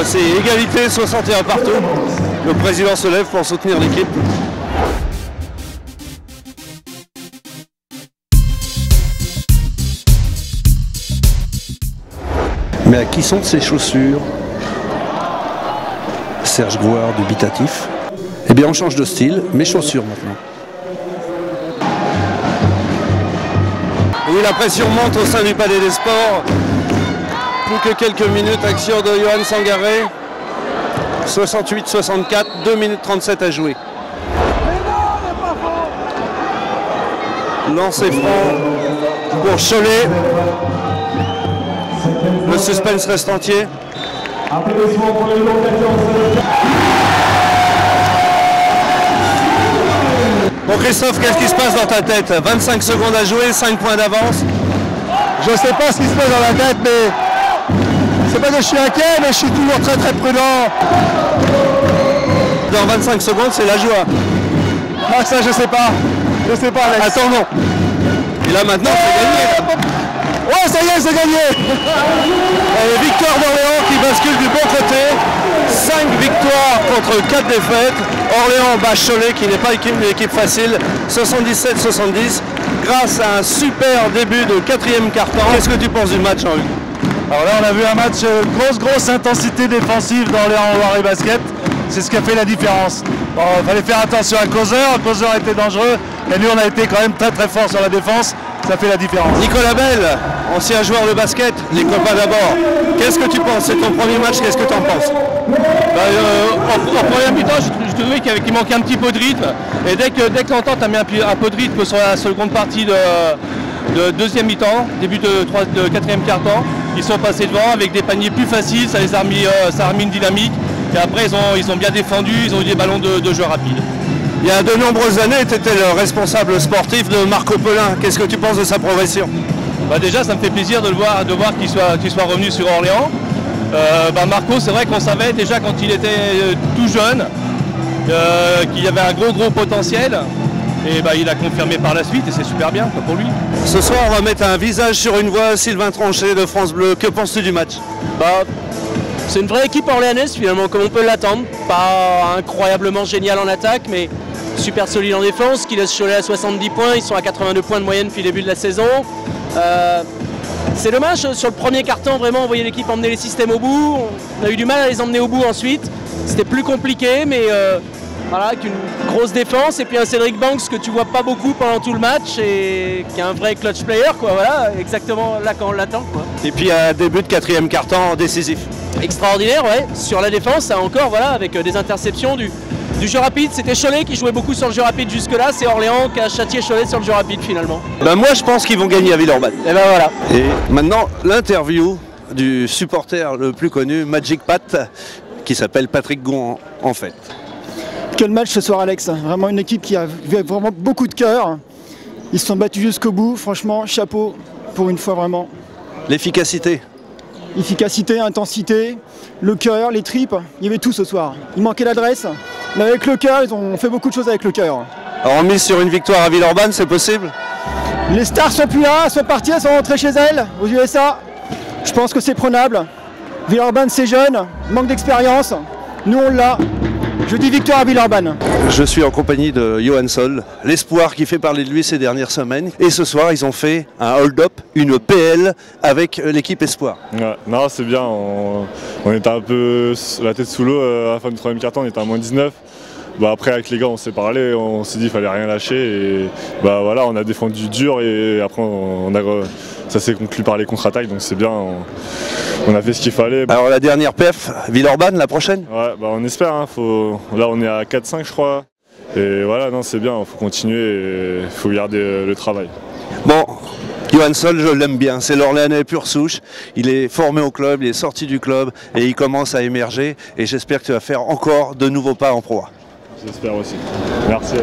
C'est égalité, 61 partout. Le président se lève pour soutenir l'équipe. Mais à qui sont ces chaussures? Serge Gouard, dubitatif. Eh bien on change de style, mes chaussures maintenant. Oui, la pression monte au sein du Palais des Sports. Plus que quelques minutes, action de Johan Sangaré. 68-64, 2 minutes 37 à jouer. Lancer franc pour Cholet. Le suspense reste entier. Bon Christophe, qu'est-ce qui se passe dans ta tête? 25 secondes à jouer, 5 points d'avance. Je ne sais pas ce qui se passe dans la tête, mais c'est pas que je suis inquiet, mais je suis toujours très prudent. Dans 25 secondes, c'est la joie. Ah, ça, je sais pas. Je sais pas, Alex. Attends, non. Et là, maintenant, c'est gagné. Ouais, ça y est, c'est gagné. Et victoire d'Orléans qui bascule du bon côté. 5 victoires contre 4 défaites. Orléans bat Cholet, qui n'est pas une équipe facile. 77-70. Grâce à un super début de 4e quart-temps. Qu'est-ce que tu penses du match, Jean-Luc? Alors là, on a vu un match grosse intensité défensive d'Orléans Loiret Basket. C'est ce qui a fait la différence. Bon, il fallait faire attention à Causeur. Causeur était dangereux. Et nous, on a été quand même très fort sur la défense. Ça fait la différence. Nicolas Bell, ancien joueur de basket, les copains d'abord. Qu'est-ce que tu penses? C'est ton premier match, qu'est-ce que tu en penses? En première mi-temps, je trouvais qu'il manquait un petit peu de rythme. Et dès que l'entente a mis un peu de rythme sur la seconde partie de deuxième mi-temps, début de 4e quart-temps, ils sont passés devant avec des paniers plus faciles, ça a remis une dynamique. Et après, ils ont bien défendu, ils ont eu des ballons de jeu rapide. Il y a de nombreuses années, tu étais le responsable sportif de Marco Pelin. Qu'est-ce que tu penses de sa progression? Déjà, ça me fait plaisir de voir qu'il soit revenu sur Orléans. Marco, c'est vrai qu'on savait déjà quand il était tout jeune qu'il y avait un gros potentiel. Et il a confirmé par la suite et c'est super bien pour lui. Ce soir, on va mettre un visage sur une voix, Sylvain Tronchet de France Bleu. Que penses-tu du match? C'est une vraie équipe orléanaise finalement, comme on peut l'attendre. Pas incroyablement génial en attaque, mais super solide en défense, qui laisse Cholet à 70 points. Ils sont à 82 points de moyenne depuis le début de la saison. C'est dommage, sur le premier carton, vraiment, on voyait l'équipe emmener les systèmes au bout. On a eu du mal à les emmener au bout ensuite. C'était plus compliqué, mais voilà, avec une grosse défense. Et puis un Cédric Banks que tu vois pas beaucoup pendant tout le match et qui est un vrai clutch player, quoi. Voilà, exactement là quand on l'attend, quoi. Et puis un début de 4e quart-temps décisif. Extraordinaire, ouais. Sur la défense, ça encore, voilà, avec des interceptions, du jeu rapide. C'était Cholet qui jouait beaucoup sur le jeu rapide jusque-là. C'est Orléans qui a châtié Cholet sur le jeu rapide finalement. Moi, je pense qu'ils vont gagner à Villeurbanne. Et voilà. Et maintenant, l'interview du supporter le plus connu, Magic Pat, qui s'appelle Patrick Gouan, en fait. Quel match ce soir, Alex. Vraiment une équipe qui a vraiment beaucoup de cœur. Ils se sont battus jusqu'au bout. Franchement, chapeau pour une fois vraiment. L'efficacité. Efficacité, intensité, le cœur, les tripes, il y avait tout ce soir. Il manquait l'adresse, mais avec le cœur, ils ont fait beaucoup de choses avec le cœur. Alors on mise sur une victoire à Villeurbanne, c'est possible? Les stars sont plus là, elles sont parties, elles sont rentrées chez elles, aux USA. Je pense que c'est prenable. Villeurbanne c'est jeune, manque d'expérience, nous on l'a. Je dis victoire à Villeurbanne. Je suis en compagnie de Johan Sol, l'espoir qui fait parler de lui ces dernières semaines. Et ce soir, ils ont fait un hold-up, une PL avec l'équipe Espoir. Ouais, non, c'est bien. On était un peu la tête sous l'eau à la fin du 3e quart-temps, on était à moins 19. Après, avec les gars, on s'est parlé, on s'est dit qu'il fallait rien lâcher. Et voilà, on a défendu dur et après, ça s'est conclu par les contre-attaques, donc c'est bien. On a fait ce qu'il fallait. Alors la dernière perf, Villeurbanne, la prochaine? Ouais, on espère. Hein, là, on est à 4-5, je crois. Et voilà, non, c'est bien, il faut continuer, il faut garder le travail. Bon, Johan Sol, je l'aime bien, c'est l'Orléanais pure souche. Il est formé au club, il est sorti du club et il commence à émerger. Et j'espère que tu vas faire encore de nouveaux pas en pro. J'espère aussi. Merci.